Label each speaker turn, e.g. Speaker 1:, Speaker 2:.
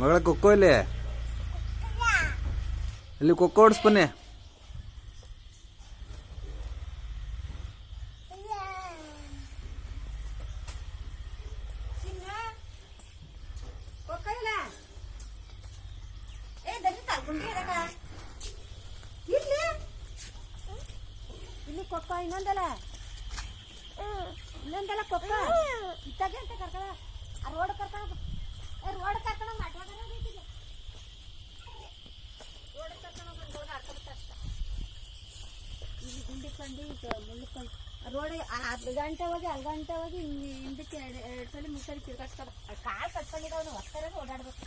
Speaker 1: ಮಗಳ ಕೊಕ್ಕೋ ಇಲ್ಲಿ ಇಲ್ಲಿ ಕೊಕ್ಕೋ ಓಡಿಸ್ ಬನ್ನಿ.
Speaker 2: ಇಲ್ಲಿ ಕೊಕ್ಕ ಇನ್ನೊಂದಲ್ಲ ಕೊಕ್ಕ ಇತ್ತಾಗೆ ಅಂತ ಕರ್ಕಳ ರೋಡ್ ಕರ್ಕಳ ರೋಡ್ ಕರ್ಕಳ ಇಲ್ಲಿ ಗುಂಡಿ ಕಂಡು ಮುಳ್ಕೊಂಡು ರೋಡ್ 10 ಗಂಟೆ ಹೋಗಿ 1 ಗಂಟೆ ಹೋಗಿ ಹಿಂದಕ್ಕೆ 2 ಸಲ 3 ಸಲ ತಿರ್ಗಾಡ್ತಾರೆ. ಕಾಲು ಕಟ್ಕೊಂಡಿದ್ದವನು ಹೊಸ್ತಾರೆ ಓಡಾಡ್ಬೇಕು.